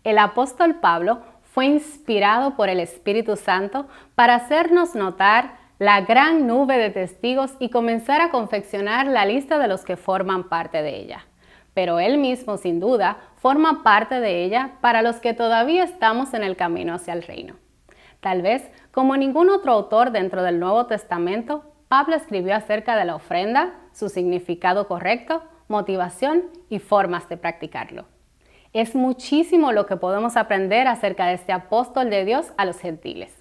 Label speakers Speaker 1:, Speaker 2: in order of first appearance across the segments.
Speaker 1: el apóstol Pablo fue inspirado por el Espíritu Santo para hacernos notar la gran nube de testigos y comenzar a confeccionar la lista de los que forman parte de ella. Pero él mismo, sin duda, forma parte de ella para los que todavía estamos en el camino hacia el reino. Tal vez, como ningún otro autor dentro del Nuevo Testamento, Pablo escribió acerca de la ofrenda, su significado correcto, motivación y formas de practicarlo. Es muchísimo lo que podemos aprender acerca de este apóstol de Dios a los gentiles.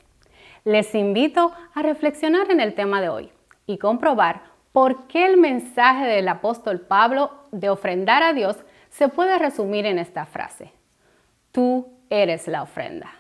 Speaker 1: Les invito a reflexionar en el tema de hoy y comprobar por qué el mensaje del apóstol Pablo de ofrendar a Dios se puede resumir en esta frase: tú eres la ofrenda.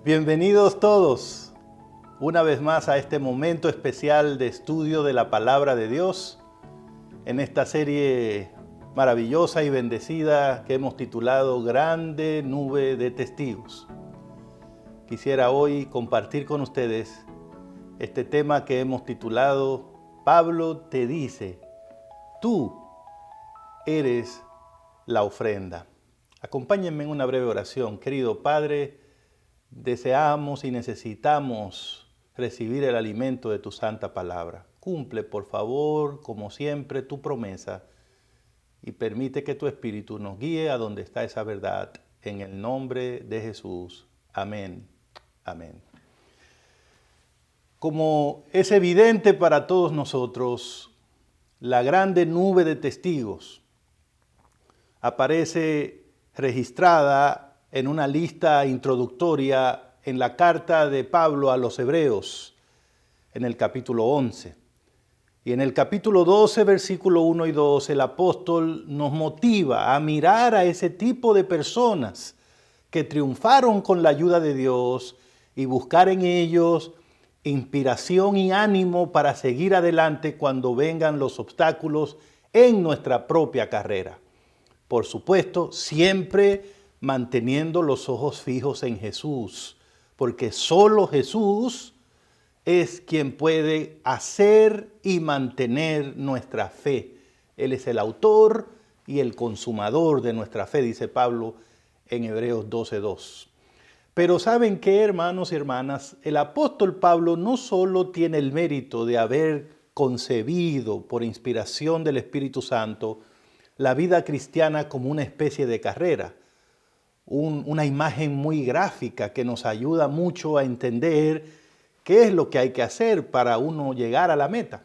Speaker 2: Bienvenidos todos una vez más a este momento especial de estudio de la Palabra de Dios en esta serie maravillosa y bendecida que hemos titulado Grande Nube de Testigos. Quisiera hoy compartir con ustedes este tema que hemos titulado Pablo te dice, tú eres la ofrenda. Acompáñenme en una breve oración. Querido Padre, deseamos y necesitamos recibir el alimento de tu santa palabra. Cumple, por favor, como siempre, tu promesa y permite que tu Espíritu nos guíe a donde está esa verdad. En el nombre de Jesús. Amén. Amén. Como es evidente para todos nosotros, la grande nube de testigos aparece registrada en una lista introductoria en la carta de Pablo a los Hebreos, en el capítulo 11. Y en el capítulo 12, versículo 1 y 2, el apóstol nos motiva a mirar a ese tipo de personas que triunfaron con la ayuda de Dios y buscar en ellos inspiración y ánimo para seguir adelante cuando vengan los obstáculos en nuestra propia carrera. Por supuesto, siempre manteniendo los ojos fijos en Jesús, porque solo Jesús es quien puede hacer y mantener nuestra fe. Él es el autor y el consumador de nuestra fe, dice Pablo en Hebreos 12:2. Pero ¿saben qué, hermanos y hermanas? El apóstol Pablo no solo tiene el mérito de haber concebido por inspiración del Espíritu Santo la vida cristiana como una especie de carrera, una imagen muy gráfica que nos ayuda mucho a entender qué es lo que hay que hacer para uno llegar a la meta,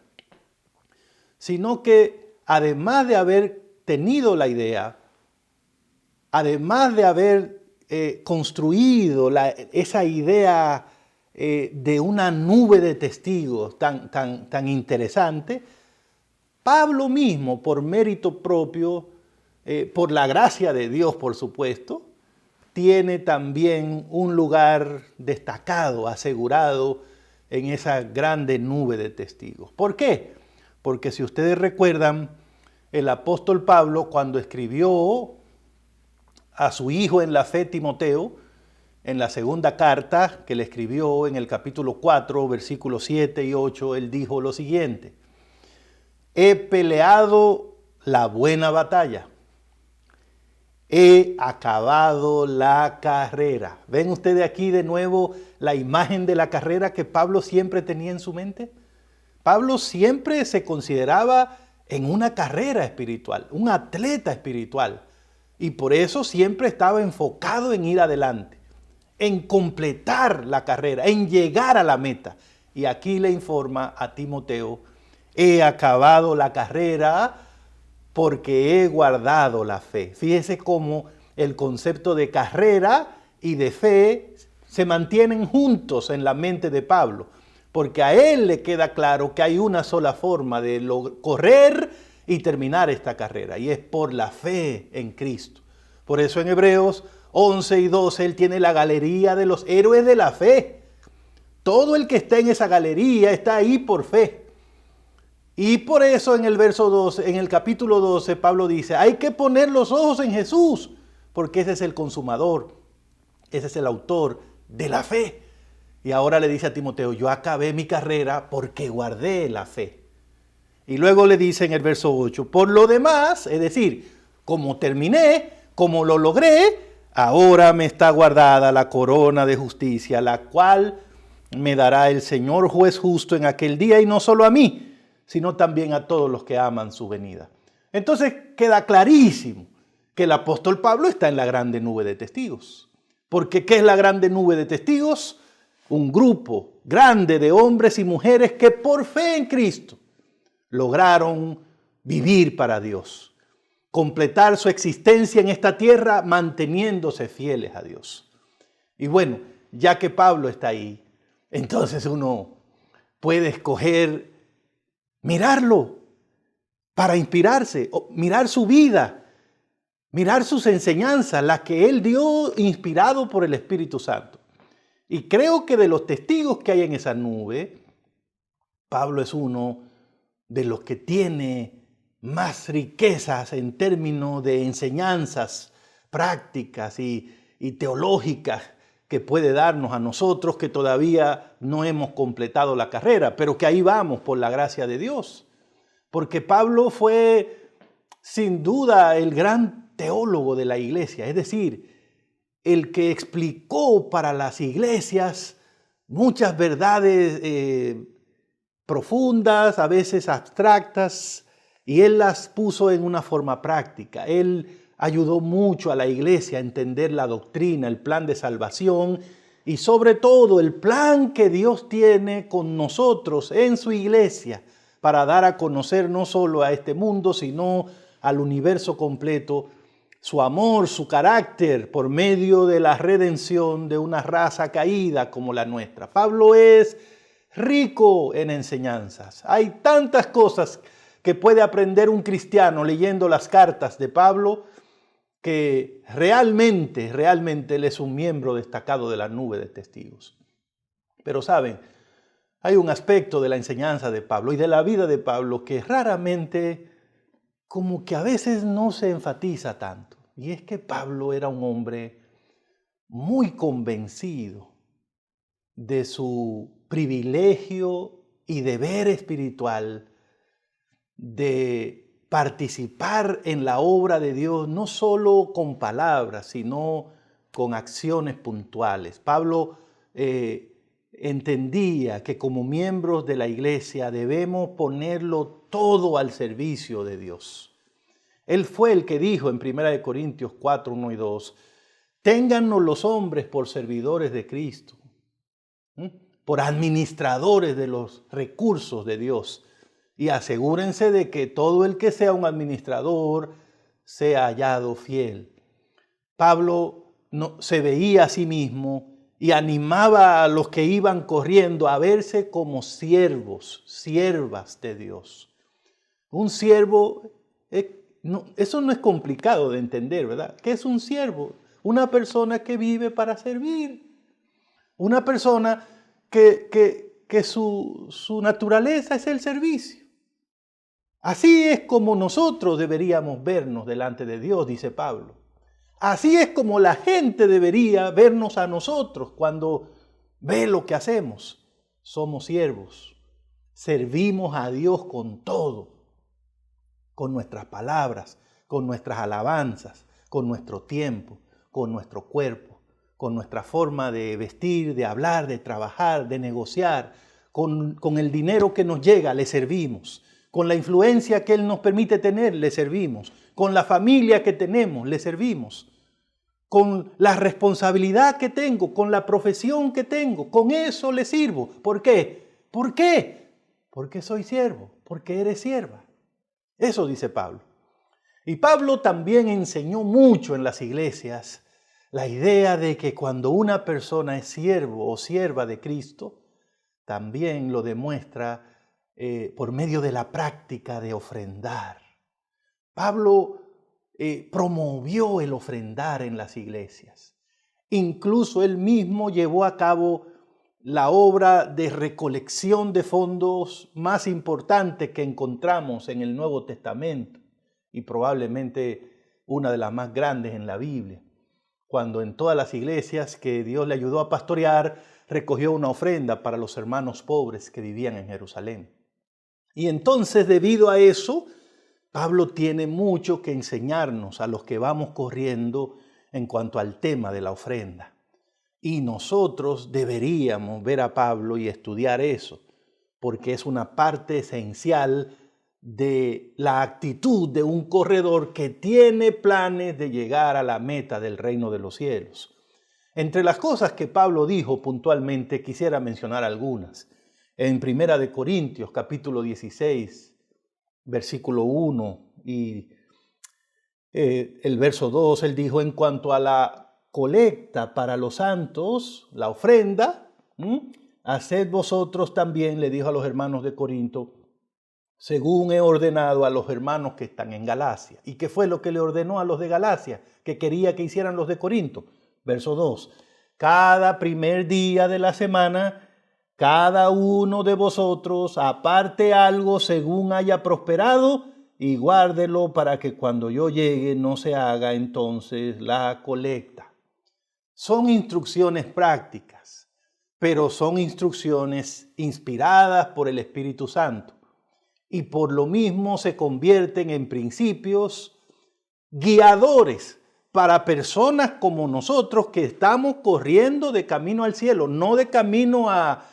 Speaker 2: sino que además de haber tenido la idea, además de haber construido esa idea de una nube de testigos tan interesante, Pablo mismo, por mérito propio, por la gracia de Dios, por supuesto, tiene también un lugar destacado, asegurado en esa grande nube de testigos. ¿Por qué? Porque si ustedes recuerdan, el apóstol Pablo, cuando escribió a su hijo en la fe Timoteo, en la segunda carta que le escribió en el capítulo 4, versículos 7 y 8, él dijo lo siguiente: he peleado la buena batalla. He acabado la carrera. ¿Ven ustedes aquí de nuevo la imagen de la carrera que Pablo siempre tenía en su mente? Pablo siempre se consideraba en una carrera espiritual, un atleta espiritual. Y por eso siempre estaba enfocado en ir adelante, en completar la carrera, en llegar a la meta. Y aquí le informa a Timoteo he acabado la carrera porque he guardado la fe. Fíjese cómo el concepto de carrera y de fe se mantienen juntos en la mente de Pablo, porque a él le queda claro que hay una sola forma de correr y terminar esta carrera, y es por la fe en Cristo. Por eso en Hebreos 11 y 12 él tiene la galería de los héroes de la fe. Todo el que está en esa galería está ahí por fe. Y por eso en el verso 12, en el capítulo 12, Pablo dice, hay que poner los ojos en Jesús, porque ese es el consumador, ese es el autor de la fe. Y ahora le dice a Timoteo, yo acabé mi carrera porque guardé la fe. Y luego le dice en el verso 8, por lo demás, es decir, como terminé, como lo logré, ahora me está guardada la corona de justicia, la cual me dará el Señor juez justo en aquel día, y no solo a mí, sino también a todos los que aman su venida. Entonces queda clarísimo que el apóstol Pablo está en la grande nube de testigos. Porque ¿qué es la grande nube de testigos? Un grupo grande de hombres y mujeres que por fe en Cristo lograron vivir para Dios, completar su existencia en esta tierra manteniéndose fieles a Dios. Y bueno, ya que Pablo está ahí, entonces uno puede escoger mirarlo para inspirarse, mirar su vida, mirar sus enseñanzas, las que él dio inspirado por el Espíritu Santo. Y creo que de los testigos que hay en esa nube, Pablo es uno de los que tiene más riquezas en términos de enseñanzas prácticas y teológicas que puede darnos a nosotros que todavía no hemos completado la carrera, pero que ahí vamos por la gracia de Dios. Porque Pablo fue sin duda el gran teólogo de la iglesia, es decir, el que explicó para las iglesias muchas verdades profundas, a veces abstractas, y él las puso en una forma práctica. Él ayudó mucho a la iglesia a entender la doctrina, el plan de salvación y sobre todo el plan que Dios tiene con nosotros en su iglesia para dar a conocer no solo a este mundo, sino al universo completo, su amor, su carácter por medio de la redención de una raza caída como la nuestra. Pablo es rico en enseñanzas. Hay tantas cosas que puede aprender un cristiano leyendo las cartas de Pablo, que realmente él es un miembro destacado de la nube de testigos. Pero saben, hay un aspecto de la enseñanza de Pablo y de la vida de Pablo que raramente, como que a veces no se enfatiza tanto. Y es que Pablo era un hombre muy convencido de su privilegio y deber espiritual de participar en la obra de Dios, no solo con palabras, sino con acciones puntuales. Pablo entendía que como miembros de la iglesia debemos ponerlo todo al servicio de Dios. Él fue el que dijo en 1 Corintios 4, 1 y 2, téngannos los hombres por servidores de Cristo, por administradores de los recursos de Dios. Y asegúrense de que todo el que sea un administrador sea hallado fiel. Pablo se veía a sí mismo y animaba a los que iban corriendo a verse como siervos, siervas de Dios. Un siervo, eso no es complicado de entender, ¿verdad? ¿Qué es un siervo? Una persona que vive para servir. Una persona que su naturaleza es el servicio. Así es como nosotros deberíamos vernos delante de Dios, dice Pablo. Así es como la gente debería vernos a nosotros cuando ve lo que hacemos. Somos siervos. Servimos a Dios con todo. Con nuestras palabras, con nuestras alabanzas, con nuestro tiempo, con nuestro cuerpo, con nuestra forma de vestir, de hablar, de trabajar, de negociar. Con el dinero que nos llega, le servimos. Con la influencia que Él nos permite tener, le servimos. Con la familia que tenemos, le servimos. Con la responsabilidad que tengo, con la profesión que tengo, con eso le sirvo. ¿Por qué? ¿Por qué? Porque soy siervo, porque eres sierva. Eso dice Pablo. Y Pablo también enseñó mucho en las iglesias la idea de que cuando una persona es siervo o sierva de Cristo, también lo demuestra por medio de la práctica de ofrendar. Pablo promovió el ofrendar en las iglesias. Incluso él mismo llevó a cabo la obra de recolección de fondos más importante que encontramos en el Nuevo Testamento y probablemente una de las más grandes en la Biblia, cuando en todas las iglesias que Dios le ayudó a pastorear, recogió una ofrenda para los hermanos pobres que vivían en Jerusalén. Y entonces, debido a eso, Pablo tiene mucho que enseñarnos a los que vamos corriendo en cuanto al tema de la ofrenda. Y nosotros deberíamos ver a Pablo y estudiar eso, porque es una parte esencial de la actitud de un corredor que tiene planes de llegar a la meta del reino de los cielos. Entre las cosas que Pablo dijo puntualmente, quisiera mencionar algunas. En 1 Corintios, capítulo 16, versículo 1 y el verso 2, él dijo: en cuanto a la colecta para los santos, la ofrenda, haced vosotros también, le dijo a los hermanos de Corinto, según he ordenado a los hermanos que están en Galacia. ¿Y qué fue lo que le ordenó a los de Galacia? Que quería que hicieran los de Corinto. Verso 2, cada primer día de la semana, cada uno de vosotros aparte algo según haya prosperado y guárdelo para que cuando yo llegue no se haga entonces la colecta. Son instrucciones prácticas, pero son instrucciones inspiradas por el Espíritu Santo y por lo mismo se convierten en principios guiadores para personas como nosotros que estamos corriendo de camino al cielo, no de camino a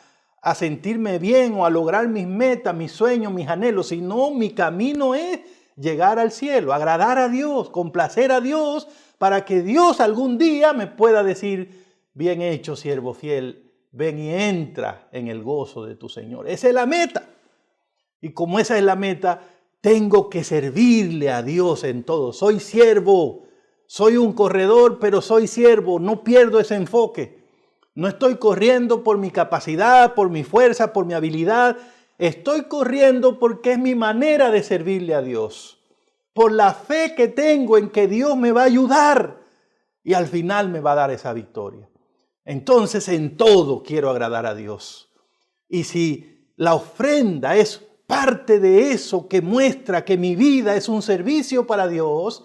Speaker 2: sentirme bien o a lograr mis metas, mis sueños, mis anhelos, sino mi camino es llegar al cielo, agradar a Dios, complacer a Dios, para que Dios algún día me pueda decir: bien hecho, siervo fiel, ven y entra en el gozo de tu Señor. Esa es la meta. Y como esa es la meta, tengo que servirle a Dios en todo. Soy siervo, soy un corredor, pero soy siervo. No pierdo ese enfoque. No estoy corriendo por mi capacidad, por mi fuerza, por mi habilidad. Estoy corriendo porque es mi manera de servirle a Dios. Por la fe que tengo en que Dios me va a ayudar y al final me va a dar esa victoria. Entonces en todo quiero agradar a Dios. Y si la ofrenda es parte de eso que muestra que mi vida es un servicio para Dios,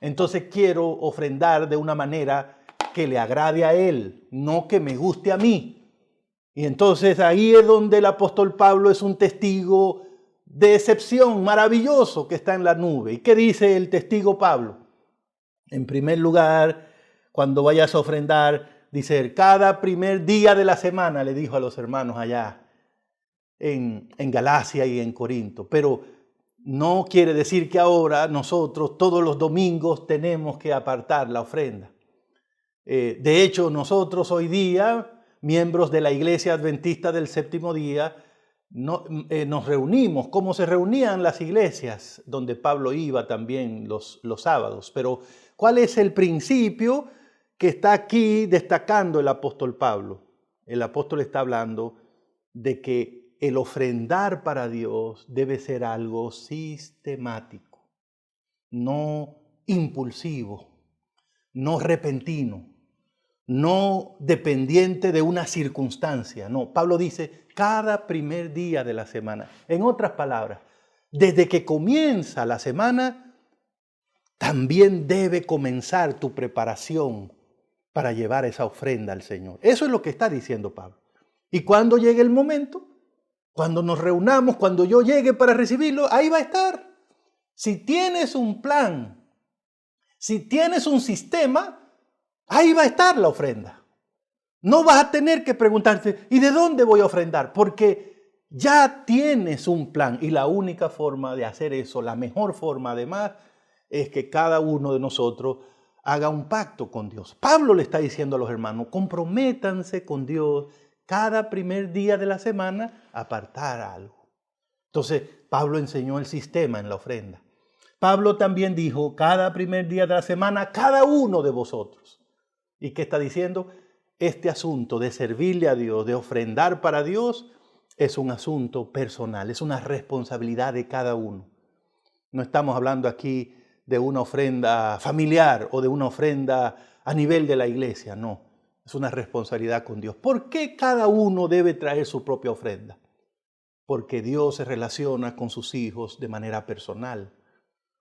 Speaker 2: entonces quiero ofrendar de una manera que le agrade a Él, no que me guste a mí. Y entonces ahí es donde el apóstol Pablo es un testigo de excepción maravilloso que está en la nube. ¿Y qué dice el testigo Pablo? En primer lugar, cuando vayas a ofrendar, dice: cada primer día de la semana, le dijo a los hermanos allá en Galacia y en Corinto. Pero no quiere decir que ahora nosotros todos los domingos tenemos que apartar la ofrenda. De hecho, nosotros hoy día, miembros de la Iglesia Adventista del Séptimo Día, nos reunimos como se reunían las iglesias donde Pablo iba también los sábados. Pero ¿cuál es el principio que está aquí destacando el apóstol Pablo? El apóstol está hablando de que el ofrendar para Dios debe ser algo sistemático, no impulsivo, no repentino, no dependiente de una circunstancia. No, Pablo dice cada primer día de la semana. En otras palabras, desde que comienza la semana, también debe comenzar tu preparación para llevar esa ofrenda al Señor. Eso es lo que está diciendo Pablo. Y cuando llegue el momento, cuando nos reunamos, cuando yo llegue para recibirlo, ahí va a estar. Si tienes un plan, si tienes un sistema, ahí va a estar la ofrenda. No vas a tener que preguntarte: ¿y de dónde voy a ofrendar? Porque ya tienes un plan y la única forma de hacer eso, la mejor forma además, es que cada uno de nosotros haga un pacto con Dios. Pablo le está diciendo a los hermanos: comprométanse con Dios cada primer día de la semana a apartar algo. Entonces, Pablo enseñó el sistema en la ofrenda. Pablo también dijo, cada primer día de la semana, cada uno de vosotros. ¿Y qué está diciendo? Este asunto de servirle a Dios, de ofrendar para Dios, es un asunto personal, es una responsabilidad de cada uno. No estamos hablando aquí de una ofrenda familiar o de una ofrenda a nivel de la iglesia, no. Es una responsabilidad con Dios. ¿Por qué cada uno debe traer su propia ofrenda? Porque Dios se relaciona con sus hijos de manera personal.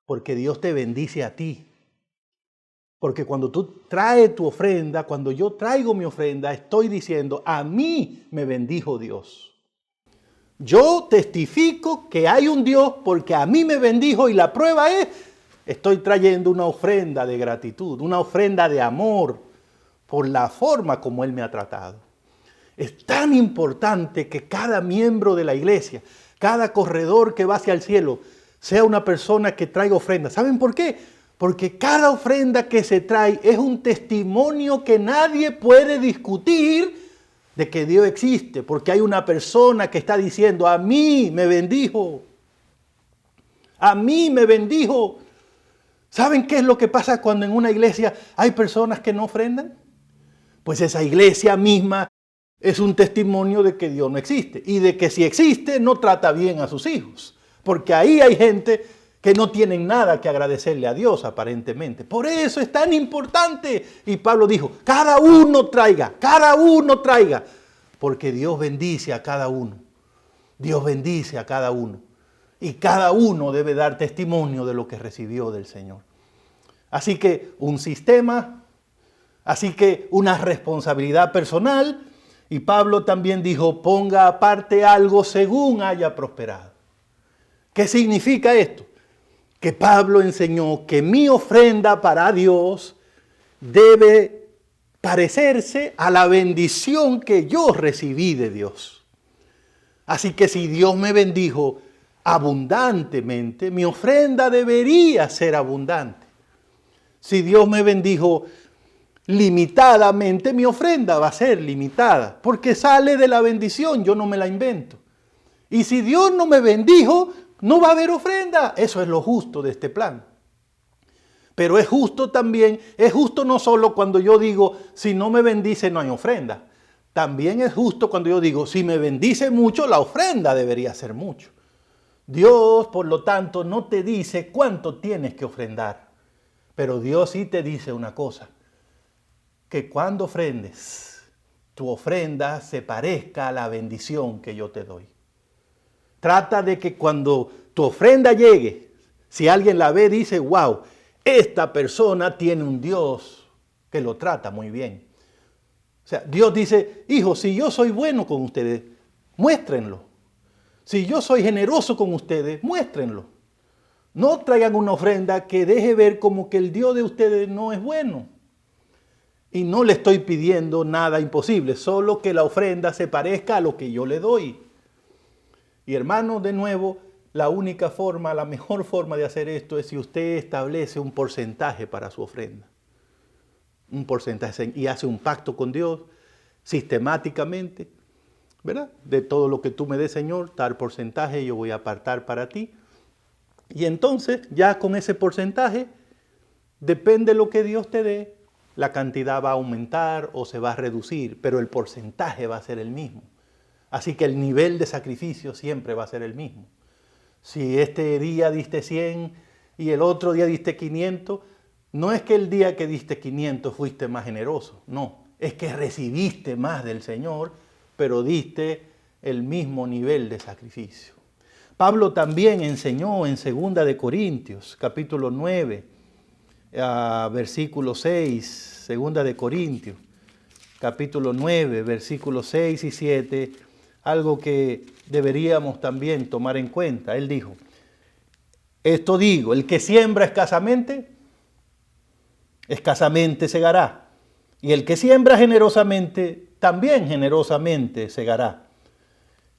Speaker 2: Porque Dios te bendice a ti. Porque cuando tú traes tu ofrenda, cuando yo traigo mi ofrenda, estoy diciendo, a mí me bendijo Dios. Yo testifico que hay un Dios porque a mí me bendijo y la prueba es, estoy trayendo una ofrenda de gratitud, una ofrenda de amor por la forma como Él me ha tratado. Es tan importante que cada miembro de la iglesia, cada corredor que va hacia el cielo, sea una persona que traiga ofrenda. ¿Saben por qué? Porque cada ofrenda que se trae es un testimonio que nadie puede discutir de que Dios existe, porque hay una persona que está diciendo, a mí me bendijo, a mí me bendijo. ¿Saben qué es lo que pasa cuando en una iglesia hay personas que no ofrendan? Pues esa iglesia misma es un testimonio de que Dios no existe y de que si existe no trata bien a sus hijos, porque ahí hay gente que no tienen nada que agradecerle a Dios aparentemente. Por eso es tan importante. Y Pablo dijo, cada uno traiga, porque Dios bendice a cada uno. Dios bendice a cada uno. Y cada uno debe dar testimonio de lo que recibió del Señor. Así que un sistema, así que una responsabilidad personal. Y Pablo también dijo, ponga aparte algo según haya prosperado. ¿Qué significa esto? Que Pablo enseñó que mi ofrenda para Dios debe parecerse a la bendición que yo recibí de Dios. Así que si Dios me bendijo abundantemente, mi ofrenda debería ser abundante. Si Dios me bendijo limitadamente, mi ofrenda va a ser limitada, porque sale de la bendición, yo no me la invento. Y si Dios no me bendijo, no va a haber ofrenda. Eso es lo justo de este plan. Pero es justo también, es justo no solo cuando yo digo, si no me bendice no hay ofrenda. También es justo cuando yo digo, si me bendice mucho, la ofrenda debería ser mucho. Dios, por lo tanto, no te dice cuánto tienes que ofrendar. Pero Dios sí te dice una cosa, que cuando ofrendes, tu ofrenda se parezca a la bendición que yo te doy. Trata de que cuando tu ofrenda llegue, si alguien la ve, dice, wow, esta persona tiene un Dios que lo trata muy bien. O sea, Dios dice, hijo, si yo soy bueno con ustedes, muéstrenlo. Si yo soy generoso con ustedes, muéstrenlo. No traigan una ofrenda que deje ver como que el Dios de ustedes no es bueno. Y no le estoy pidiendo nada imposible, solo que la ofrenda se parezca a lo que yo le doy. Y hermano, de nuevo, la única forma, la mejor forma de hacer esto es si usted establece un porcentaje para su ofrenda. Un porcentaje y hace un pacto con Dios sistemáticamente, ¿verdad? De todo lo que tú me des, Señor, tal porcentaje yo voy a apartar para ti. Y entonces, ya con ese porcentaje, depende de lo que Dios te dé, la cantidad va a aumentar o se va a reducir, pero el porcentaje va a ser el mismo. Así que el nivel de sacrificio siempre va a ser el mismo. Si este día diste 100 y el otro día diste 500, no es que el día que diste 500 fuiste más generoso, no. Es que recibiste más del Señor, pero diste el mismo nivel de sacrificio. Pablo también enseñó en 2 de Corintios, capítulo 9, versículo 6, 2 de Corintios, capítulo 9, versículos 6 y 7, algo que deberíamos también tomar en cuenta. Él dijo, esto digo, el que siembra escasamente, escasamente segará. Y el que siembra generosamente, también generosamente segará.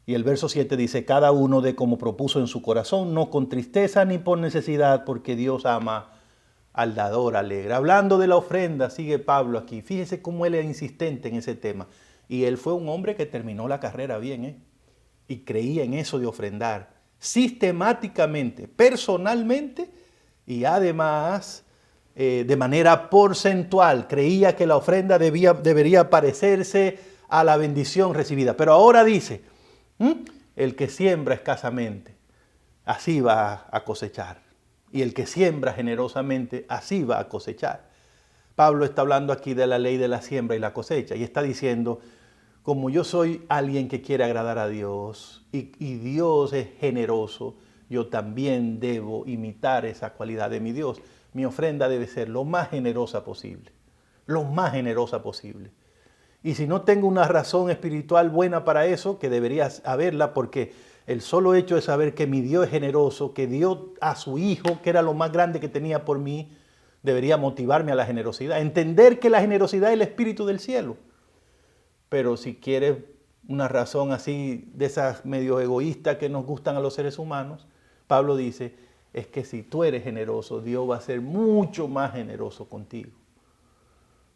Speaker 2: Y el verso 7 dice, cada uno dé como propuso en su corazón, no con tristeza ni por necesidad, porque Dios ama al dador alegre. Hablando de la ofrenda, sigue Pablo aquí. Fíjese cómo él es insistente en ese tema. Y él fue un hombre que terminó la carrera bien, y creía en eso de ofrendar. sistemáticamente, personalmente y además de manera porcentual. Creía que la ofrenda debería parecerse a la bendición recibida. Pero ahora dice, el que siembra escasamente, así va a cosechar. Y el que siembra generosamente, así va a cosechar. Pablo está hablando aquí de la ley de la siembra y la cosecha. Y está diciendo, como yo soy alguien que quiere agradar a Dios y Dios es generoso, yo también debo imitar esa cualidad de mi Dios. Mi ofrenda debe ser lo más generosa posible. Lo más generosa posible. Y si no tengo una razón espiritual buena para eso, que debería haberla, porque el solo hecho de saber que mi Dios es generoso, que dio a su Hijo, que era lo más grande que tenía por mí, debería motivarme a la generosidad. Entender que la generosidad es el espíritu del cielo. Pero si quieres una razón así, de esas medio egoístas que nos gustan a los seres humanos, Pablo dice, es que si tú eres generoso, Dios va a ser mucho más generoso contigo.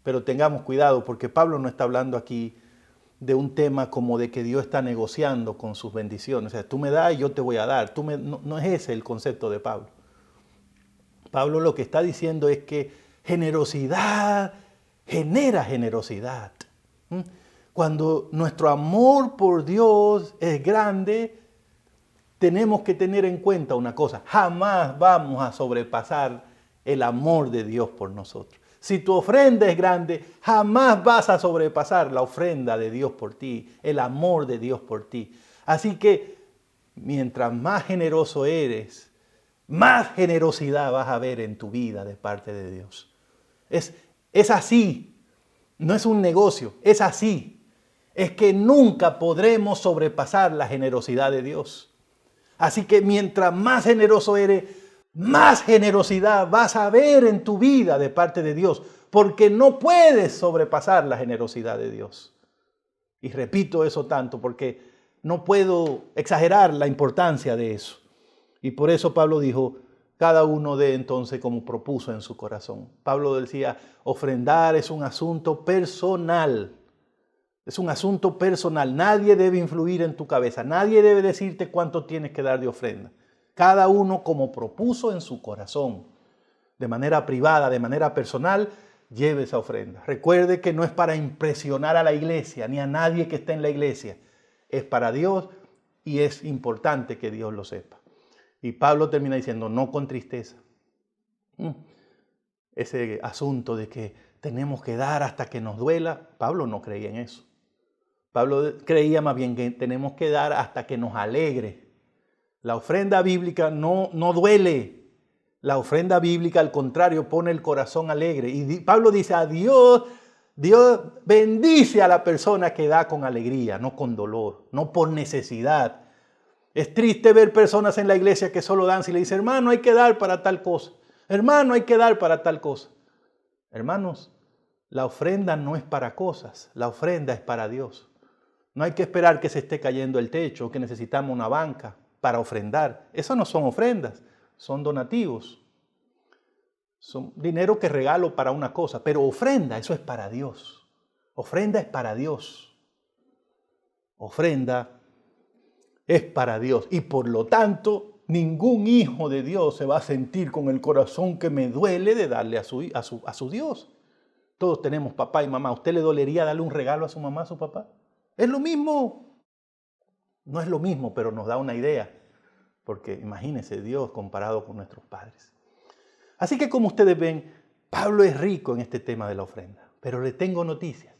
Speaker 2: Pero tengamos cuidado, porque Pablo no está hablando aquí de un tema como de que Dios está negociando con sus bendiciones. O sea, tú me das y yo te voy a dar. No es ese el concepto de Pablo. Pablo lo que está diciendo es que generosidad genera generosidad. Cuando nuestro amor por Dios es grande, tenemos que tener en cuenta una cosa: jamás vamos a sobrepasar el amor de Dios por nosotros. Si tu ofrenda es grande, jamás vas a sobrepasar la ofrenda de Dios por ti, el amor de Dios por ti. Así que mientras más generoso eres, más generosidad vas a ver en tu vida de parte de Dios. Es así, no es un negocio, es así. Es que nunca podremos sobrepasar la generosidad de Dios. Así que mientras más generoso eres, más generosidad vas a ver en tu vida de parte de Dios, porque no puedes sobrepasar la generosidad de Dios. Y repito eso tanto porque no puedo exagerar la importancia de eso. Y por eso Pablo dijo, cada uno dé entonces como propuso en su corazón. Pablo decía, ofrendar es un asunto personal. Es un asunto personal. Nadie debe influir en tu cabeza. Nadie debe decirte cuánto tienes que dar de ofrenda. Cada uno como propuso en su corazón, de manera privada, de manera personal, lleve esa ofrenda. Recuerde que no es para impresionar a la iglesia, ni a nadie que esté en la iglesia. Es para Dios y es importante que Dios lo sepa. Y Pablo termina diciendo, no con tristeza. Ese asunto de que tenemos que dar hasta que nos duela, Pablo no creía en eso. Pablo creía más bien que tenemos que dar hasta que nos alegre. La ofrenda bíblica no duele. La ofrenda bíblica, al contrario, pone el corazón alegre. Y Pablo dice, a Dios bendice a la persona que da con alegría, no con dolor, no por necesidad. Es triste ver personas en la iglesia que solo dan si le dicen, hermano, hay que dar para tal cosa. Hermano, hay que dar para tal cosa. Hermanos, la ofrenda no es para cosas, la ofrenda es para Dios. No hay que esperar que se esté cayendo el techo o que necesitamos una banca para ofrendar. Esas no son ofrendas, son donativos. Son dinero que regalo para una cosa, pero ofrenda, eso es para Dios. Ofrenda es para Dios. Ofrenda es para Dios. Y por lo tanto, ningún hijo de Dios se va a sentir con el corazón que me duele de darle a su Dios. Todos tenemos papá y mamá. ¿A usted le dolería darle un regalo a su mamá, a su papá? Es lo mismo. No es lo mismo, pero nos da una idea. Porque imagínense Dios comparado con nuestros padres. Así que como ustedes ven, Pablo es rico en este tema de la ofrenda. Pero le tengo noticias.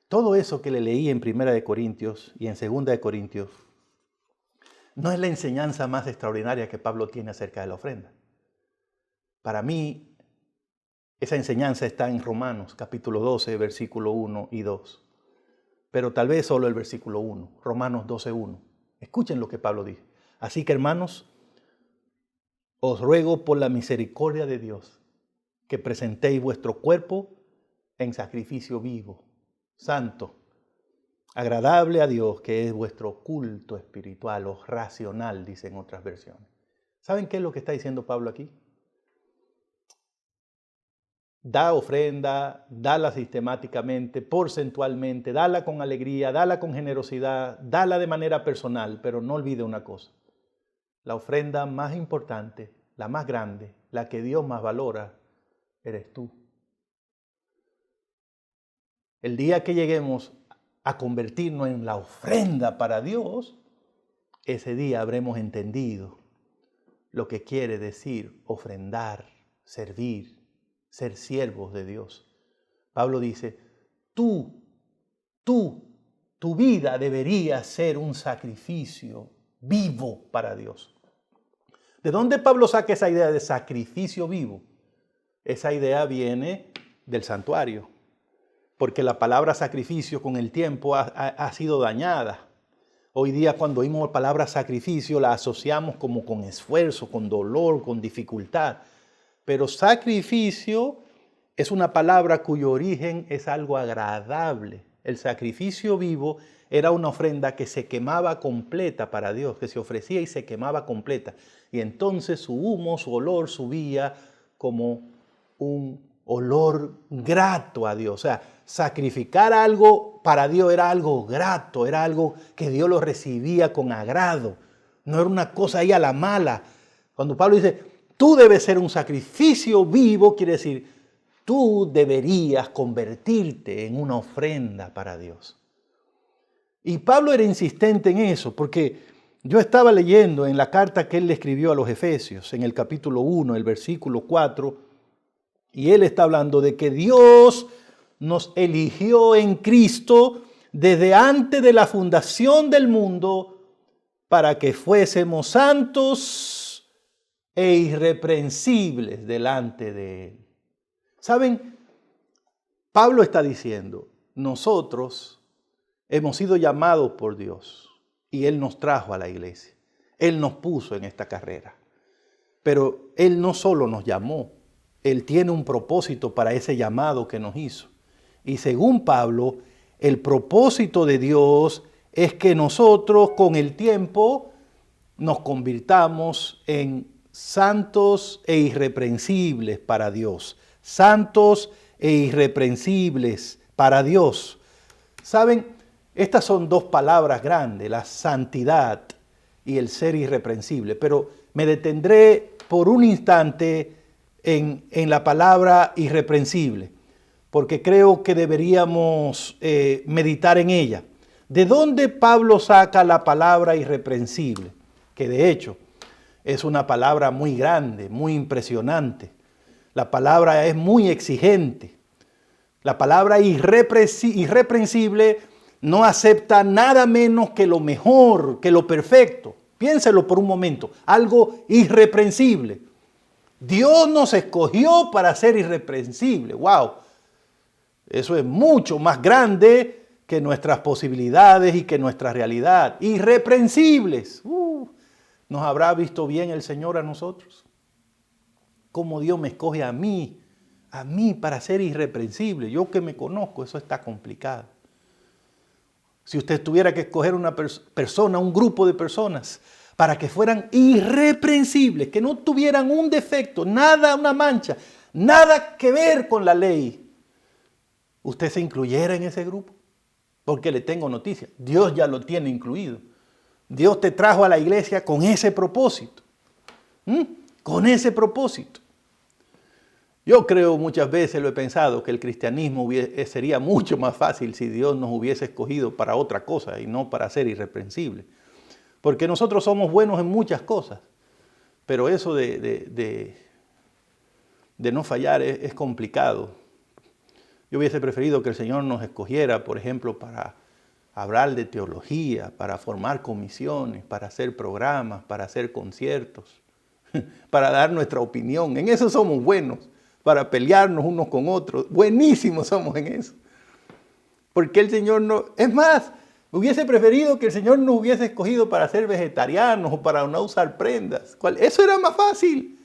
Speaker 2: Todo eso que le leí en 1 Corintios y en 2 Corintios no es la enseñanza más extraordinaria que Pablo tiene acerca de la ofrenda. Para mí, esa enseñanza está en Romanos, capítulo 12, versículo 1 y 2. Pero tal vez solo el versículo 1, Romanos 12, 1. Escuchen lo que Pablo dice. Así que, hermanos, os ruego por la misericordia de Dios que presentéis vuestro cuerpo en sacrificio vivo, santo, agradable a Dios, que es vuestro culto espiritual o racional, dicen otras versiones. ¿Saben qué es lo que está diciendo Pablo aquí? Da ofrenda, dala sistemáticamente, porcentualmente, dala con alegría, dala con generosidad, dala de manera personal, pero no olvide una cosa. La ofrenda más importante, la más grande, la que Dios más valora, eres tú. El día que lleguemos a convertirnos en la ofrenda para Dios, ese día habremos entendido lo que quiere decir ofrendar, servir, ser siervos de Dios. Pablo dice, tu vida debería ser un sacrificio vivo para Dios. ¿De dónde Pablo saca esa idea de sacrificio vivo? Esa idea viene del santuario, porque la palabra sacrificio con el tiempo ha sido dañada. Hoy día cuando oímos la palabra sacrificio la asociamos como con esfuerzo, con dolor, con dificultad. Pero sacrificio es una palabra cuyo origen es algo agradable. El sacrificio vivo era una ofrenda que se quemaba completa para Dios, que se ofrecía y se quemaba completa. Y entonces su humo, su olor subía como un olor grato a Dios. O sea, sacrificar algo para Dios era algo grato, era algo que Dios lo recibía con agrado. No era una cosa ahí a la mala. Cuando Pablo dice, tú debes ser un sacrificio vivo, quiere decir, tú deberías convertirte en una ofrenda para Dios. Y Pablo era insistente en eso, porque yo estaba leyendo en la carta que él le escribió a los Efesios, en el capítulo 1, el versículo 4, y él está hablando de que Dios nos eligió en Cristo desde antes de la fundación del mundo para que fuésemos santos e irreprensibles delante de Él. ¿Saben? Pablo está diciendo, nosotros hemos sido llamados por Dios y Él nos trajo a la iglesia. Él nos puso en esta carrera. Pero Él no solo nos llamó, Él tiene un propósito para ese llamado que nos hizo. Y según Pablo, el propósito de Dios es que nosotros con el tiempo nos convirtamos en santos e irreprensibles para Dios. Santos e irreprensibles para Dios. ¿Saben? Estas son dos palabras grandes, la santidad y el ser irreprensible. Pero me detendré por un instante en la palabra irreprensible, porque creo que deberíamos meditar en ella. ¿De dónde Pablo saca la palabra irreprensible? Que de hecho es una palabra muy grande, muy impresionante. La palabra es muy exigente. La palabra irreprensible no acepta nada menos que lo mejor, que lo perfecto. Piénselo por un momento, algo irreprensible. Dios nos escogió para ser irreprensibles. ¡Wow! Eso es mucho más grande que nuestras posibilidades y que nuestra realidad. Irreprensibles. ¿Nos habrá visto bien el Señor a nosotros? ¿Cómo Dios me escoge a mí para ser irreprensible? Yo que me conozco, eso está complicado. Si usted tuviera que escoger una persona, un grupo de personas, para que fueran irreprensibles, que no tuvieran un defecto, nada, una mancha, nada que ver con la ley, ¿usted se incluyera en ese grupo? Porque le tengo noticia, Dios ya lo tiene incluido. Dios te trajo a la iglesia con ese propósito. Con ese propósito. Yo creo muchas veces, lo he pensado, que el cristianismo sería mucho más fácil si Dios nos hubiese escogido para otra cosa y no para ser irreprensibles. Porque nosotros somos buenos en muchas cosas, pero eso de no fallar es complicado. Yo hubiese preferido que el Señor nos escogiera, por ejemplo, para hablar de teología, para formar comisiones, para hacer programas, para hacer conciertos, para dar nuestra opinión. En eso somos buenos, para pelearnos unos con otros. Buenísimos somos en eso. Porque el Señor no... Es más, hubiese preferido que el Señor nos hubiese escogido para ser vegetarianos o para no usar prendas. Eso era más fácil.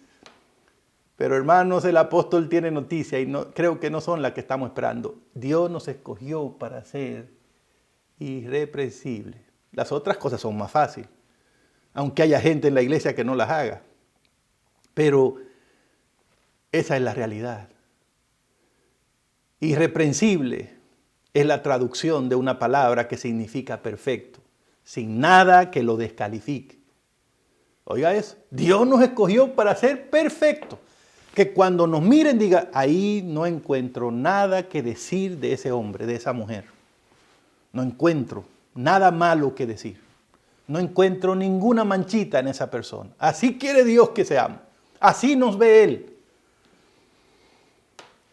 Speaker 2: Pero hermanos, el apóstol tiene noticia y creo que no son las que estamos esperando. Dios nos escogió para ser irreprensibles. Las otras cosas son más fáciles, aunque haya gente en la iglesia que no las haga. Pero esa es la realidad. Irreprensible es la traducción de una palabra que significa perfecto, sin nada que lo descalifique. Oiga eso, Dios nos escogió para ser perfectos. Que cuando nos miren diga, ahí no encuentro nada que decir de ese hombre, de esa mujer. No encuentro nada malo que decir. No encuentro ninguna manchita en esa persona. Así quiere Dios que seamos. Así nos ve Él.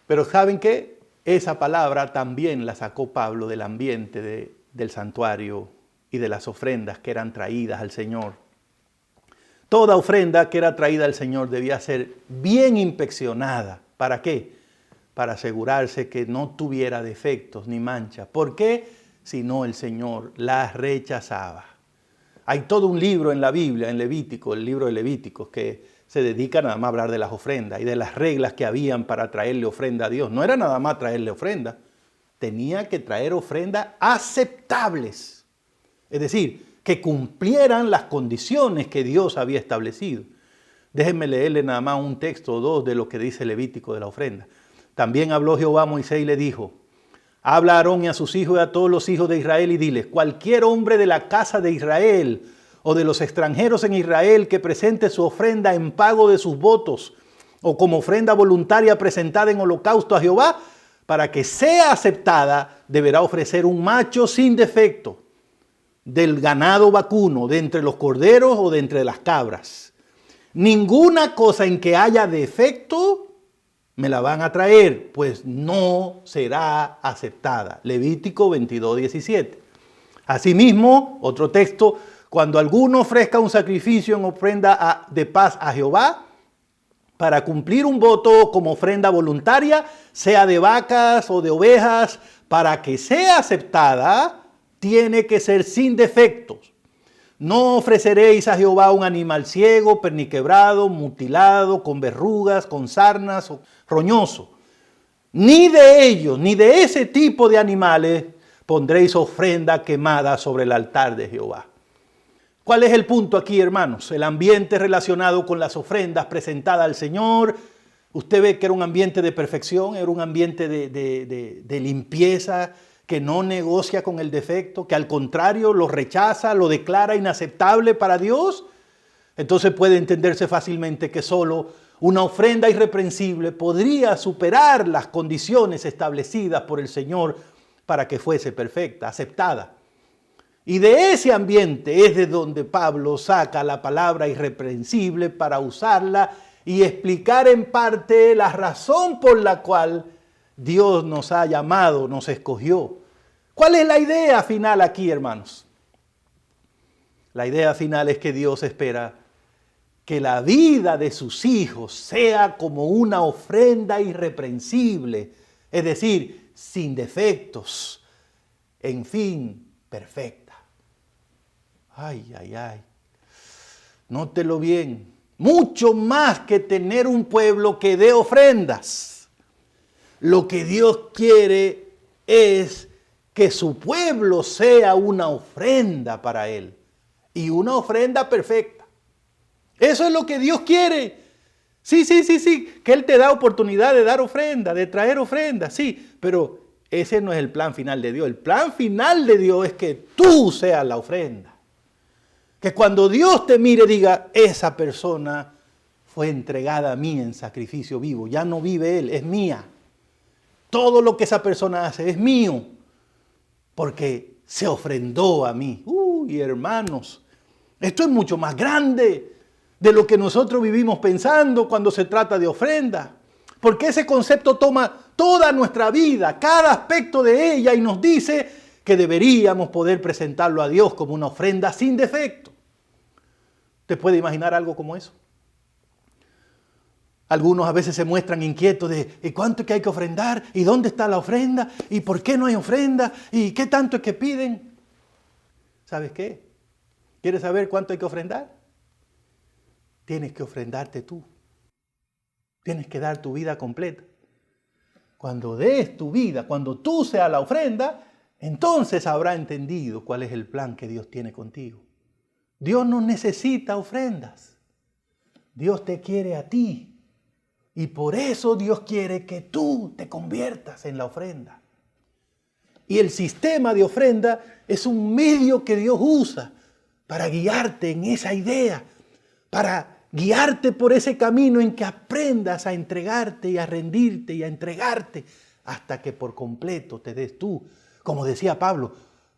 Speaker 2: Pero ¿saben qué? Esa palabra también la sacó Pablo del ambiente del santuario y de las ofrendas que eran traídas al Señor. Toda ofrenda que era traída al Señor debía ser bien inspeccionada. ¿Para qué? Para asegurarse que no tuviera defectos ni manchas. ¿Por qué? Si no, el Señor las rechazaba. Hay todo un libro en la Biblia, en Levítico, el libro de Levíticos, que se dedica nada más a hablar de las ofrendas y de las reglas que habían para traerle ofrenda a Dios. No era nada más traerle ofrenda, tenía que traer ofrendas aceptables. Es decir, que cumplieran las condiciones que Dios había establecido. Déjenme leerle nada más un texto o dos de lo que dice Levítico de la ofrenda. También habló Jehová a Moisés y le dijo, habla a Aarón y a sus hijos y a todos los hijos de Israel y diles, cualquier hombre de la casa de Israel o de los extranjeros en Israel que presente su ofrenda en pago de sus votos o como ofrenda voluntaria presentada en holocausto a Jehová, para que sea aceptada, deberá ofrecer un macho sin defecto del ganado vacuno, de entre los corderos o de entre las cabras. Ninguna cosa en que haya defecto me la van a traer, pues no será aceptada. Levítico 22:17. Asimismo, otro texto, cuando alguno ofrezca un sacrificio en ofrenda de paz a Jehová, para cumplir un voto como ofrenda voluntaria, sea de vacas o de ovejas, para que sea aceptada, tiene que ser sin defectos. No ofreceréis a Jehová un animal ciego, perniquebrado, mutilado, con verrugas, con sarnas o roñoso. Ni de ellos, ni de ese tipo de animales pondréis ofrenda quemada sobre el altar de Jehová. ¿Cuál es el punto aquí, hermanos? El ambiente relacionado con las ofrendas presentadas al Señor. Usted ve que era un ambiente de perfección, era un ambiente de limpieza, que no negocia con el defecto, que al contrario lo rechaza, lo declara inaceptable para Dios. Entonces puede entenderse fácilmente que solo una ofrenda irreprensible podría superar las condiciones establecidas por el Señor para que fuese perfecta, aceptada. Y de ese ambiente es de donde Pablo saca la palabra irreprensible para usarla y explicar en parte la razón por la cual Dios nos ha llamado, nos escogió. ¿Cuál es la idea final aquí, hermanos? La idea final es que Dios espera que la vida de sus hijos sea como una ofrenda irreprensible, es decir, sin defectos, en fin, perfecta. Ay, ay, ay. Nótelo bien. Mucho más que tener un pueblo que dé ofrendas. Lo que Dios quiere es que su pueblo sea una ofrenda para Él. Y una ofrenda perfecta. Eso es lo que Dios quiere. Sí. Que Él te da oportunidad de dar ofrenda, de traer ofrenda. Sí, pero ese no es el plan final de Dios. El plan final de Dios es que tú seas la ofrenda. Que cuando Dios te mire diga, esa persona fue entregada a mí en sacrificio vivo. Ya no vive Él, es mía. Todo lo que esa persona hace es mío. Porque se ofrendó a mí. Uy, hermanos, esto es mucho más grande de lo que nosotros vivimos pensando cuando se trata de ofrenda. Porque ese concepto toma toda nuestra vida, cada aspecto de ella y nos dice que deberíamos poder presentarlo a Dios como una ofrenda sin defecto. ¿Usted puede imaginar algo como eso? Algunos a veces se muestran inquietos de ¿y cuánto es que hay que ofrendar? ¿Y dónde está la ofrenda? ¿Y por qué no hay ofrenda? ¿Y qué tanto es que piden? ¿Sabes qué? ¿Quieres saber cuánto hay que ofrendar? Tienes que ofrendarte tú. Tienes que dar tu vida completa. Cuando des tu vida, cuando tú seas la ofrenda, entonces habrá entendido cuál es el plan que Dios tiene contigo. Dios no necesita ofrendas. Dios te quiere a ti. Y por eso Dios quiere que tú te conviertas en la ofrenda. Y el sistema de ofrenda es un medio que Dios usa para guiarte en esa idea, para guiarte por ese camino en que aprendas a entregarte y a rendirte y a entregarte hasta que por completo te des tú. Como decía Pablo,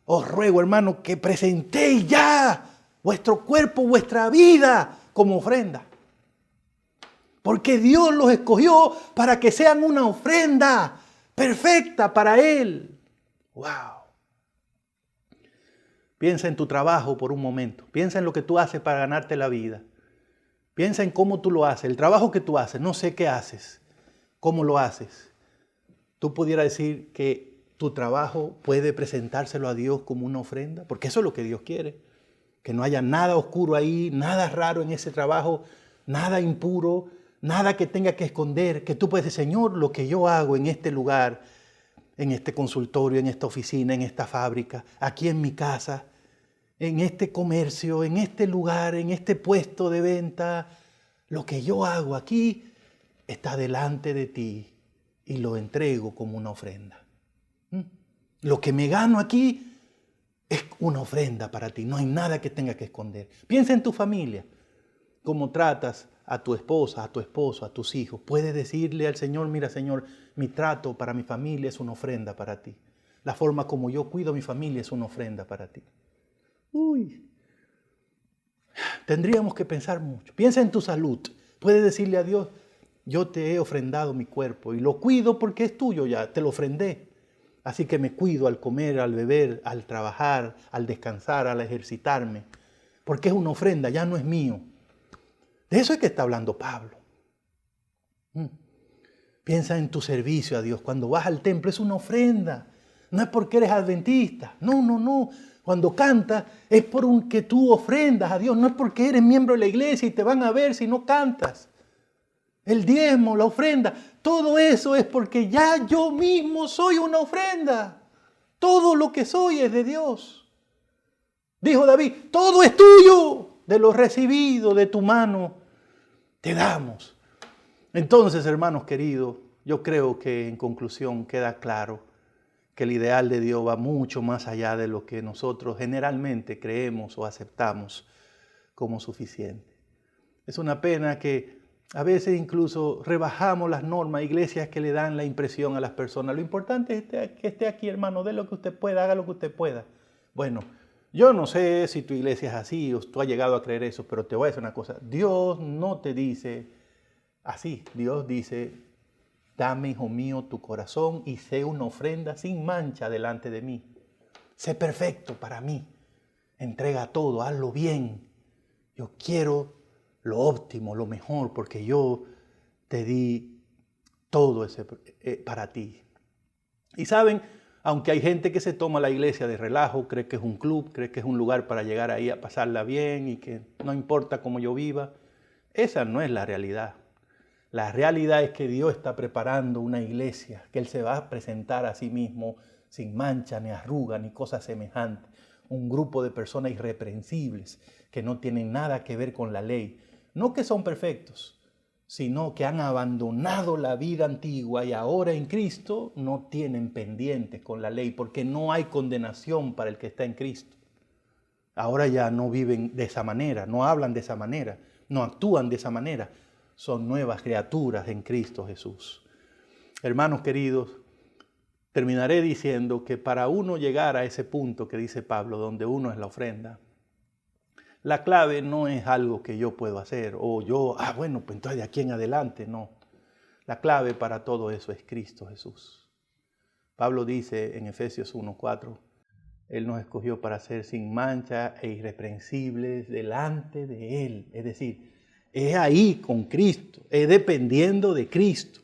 Speaker 2: os ruego, hermano, que presentéis ya vuestro cuerpo, vuestra vida como ofrenda. Porque Dios los escogió para que sean una ofrenda perfecta para Él. ¡Wow! Piensa en tu trabajo por un momento. Piensa en lo que tú haces para ganarte la vida. Piensa en cómo tú lo haces, el trabajo que tú haces. No sé qué haces, cómo lo haces. Tú pudieras decir que tu trabajo puede presentárselo a Dios como una ofrenda, porque eso es lo que Dios quiere. Que no haya nada oscuro ahí, nada raro en ese trabajo, nada impuro, nada que tenga que esconder. Que tú puedes decir, Señor, lo que yo hago en este lugar, en este consultorio, en esta oficina, en esta fábrica, aquí en mi casa, en este comercio, en este lugar, en este puesto de venta, lo que yo hago aquí está delante de ti y lo entrego como una ofrenda. Lo que me gano aquí es una ofrenda para ti. No hay nada que tenga que esconder. Piensa en tu familia. Cómo tratas a tu esposa, a tu esposo, a tus hijos. Puedes decirle al Señor, mira Señor, mi trato para mi familia es una ofrenda para ti. La forma como yo cuido a mi familia es una ofrenda para ti. Tendríamos que pensar mucho. Piensa en tu salud. Puedes decirle a Dios, yo te he ofrendado mi cuerpo y lo cuido porque es tuyo ya, te lo ofrendé. Así que me cuido al comer, al beber, al trabajar, al descansar, al ejercitarme. Porque es una ofrenda, ya no es mío. De eso es que está hablando Pablo. Piensa en tu servicio a Dios. Cuando vas al templo es una ofrenda. No es porque eres adventista. No. Cuando cantas es porque tú ofrendas a Dios. No es porque eres miembro de la iglesia y te van a ver si no cantas. El diezmo, la ofrenda, todo eso es porque ya yo mismo soy una ofrenda. Todo lo que soy es de Dios. Dijo David, todo es tuyo. De lo recibido de tu mano te damos. Entonces, hermanos queridos, yo creo que en conclusión queda claro que el ideal de Dios va mucho más allá de lo que nosotros generalmente creemos o aceptamos como suficiente. Es una pena que a veces incluso rebajamos las normas, iglesias que le dan la impresión a las personas. Lo importante es que esté aquí, hermano, dé lo que usted pueda, haga lo que usted pueda. Bueno, yo no sé si tu iglesia es así o tú has llegado a creer eso, pero te voy a decir una cosa. Dios no te dice así. Dios dice, dame, hijo mío, tu corazón y sé una ofrenda sin mancha delante de mí. Sé perfecto para mí. Entrega todo, hazlo bien. Yo quiero lo óptimo, lo mejor, porque yo te di todo ese para ti. Y saben, aunque hay gente que se toma la iglesia de relajo, cree que es un club, cree que es un lugar para llegar ahí a pasarla bien y que no importa cómo yo viva, esa no es la realidad. La realidad es que Dios está preparando una iglesia, que Él se va a presentar a sí mismo sin mancha, ni arruga, ni cosa semejante. Un grupo de personas irreprensibles que no tienen nada que ver con la ley. No que son perfectos, sino que han abandonado la vida antigua y ahora en Cristo no tienen pendientes con la ley, porque no hay condenación para el que está en Cristo. Ahora ya no viven de esa manera, no hablan de esa manera, no actúan de esa manera. Son nuevas criaturas en Cristo Jesús. Hermanos queridos, terminaré diciendo que para uno llegar a ese punto que dice Pablo, donde uno es la ofrenda, la clave no es algo que yo puedo hacer o yo, bueno, pues entonces de aquí en adelante, no. La clave para todo eso es Cristo Jesús. Pablo dice en Efesios 1:4, Él nos escogió para ser sin mancha e irreprensibles delante de Él. Es decir, es ahí con Cristo, es dependiendo de Cristo,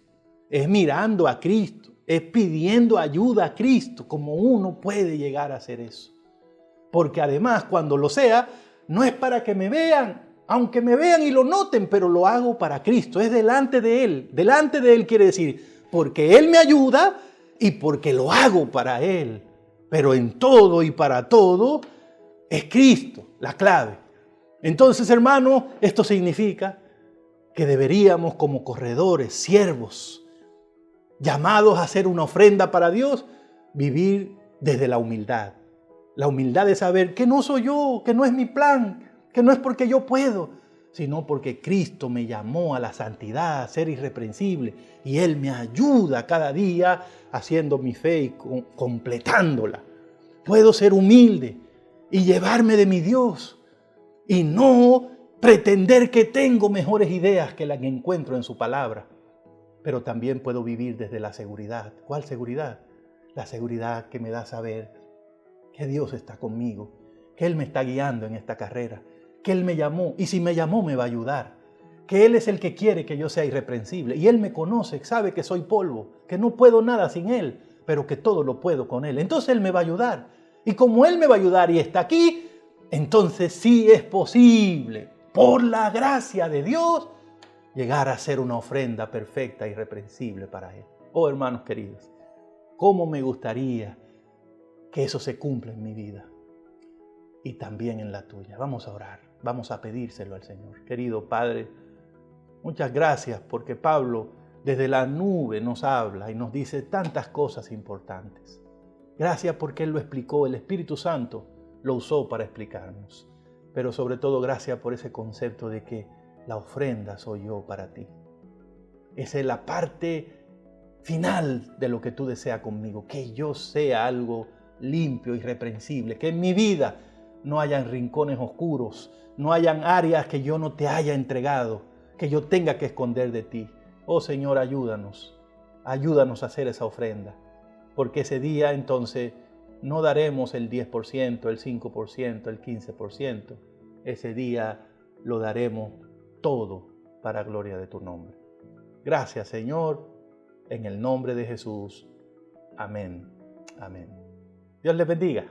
Speaker 2: es mirando a Cristo, es pidiendo ayuda a Cristo, como uno puede llegar a hacer eso. Porque además cuando lo sea, no es para que me vean, aunque me vean y lo noten, pero lo hago para Cristo, es delante de Él. Delante de Él quiere decir, porque Él me ayuda y porque lo hago para Él. Pero en todo y para todo es Cristo la clave. Entonces, hermano, esto significa que deberíamos como corredores, siervos, llamados a hacer una ofrenda para Dios, vivir desde la humildad. La humildad de saber que no soy yo, que no es mi plan, que no es porque yo puedo, sino porque Cristo me llamó a la santidad, a ser irreprensible, y Él me ayuda cada día haciendo mi fe y completándola. Puedo ser humilde y llevarme de mi Dios y no pretender que tengo mejores ideas que las que encuentro en su palabra. Pero también puedo vivir desde la seguridad. ¿Cuál seguridad? La seguridad que me da saber que Dios está conmigo, que Él me está guiando en esta carrera, que Él me llamó, y si me llamó me va a ayudar, que Él es el que quiere que yo sea irreprensible, y Él me conoce, sabe que soy polvo, que no puedo nada sin Él, pero que todo lo puedo con Él. Entonces Él me va a ayudar, y como Él me va a ayudar y está aquí, entonces sí es posible, por la gracia de Dios, llegar a ser una ofrenda perfecta, irreprensible para Él. Oh, hermanos queridos, cómo me gustaría que eso se cumpla en mi vida y también en la tuya. Vamos a orar, vamos a pedírselo al Señor. Querido Padre, muchas gracias porque Pablo desde la nube nos habla y nos dice tantas cosas importantes. Gracias porque Él lo explicó, el Espíritu Santo lo usó para explicarnos. Pero sobre todo gracias por ese concepto de que la ofrenda soy yo para ti. Esa es la parte final de lo que tú deseas conmigo, que yo sea algo limpio, irreprensible, que en mi vida no hayan rincones oscuros, no hayan áreas que yo no te haya entregado, que yo tenga que esconder de ti. Oh Señor, ayúdanos a hacer esa ofrenda, porque ese día entonces no daremos el 10%, el 5%, el 15%. Ese día lo daremos todo para gloria de tu nombre. Gracias, Señor, en el nombre de Jesús. Amén. Amén. Dios les bendiga.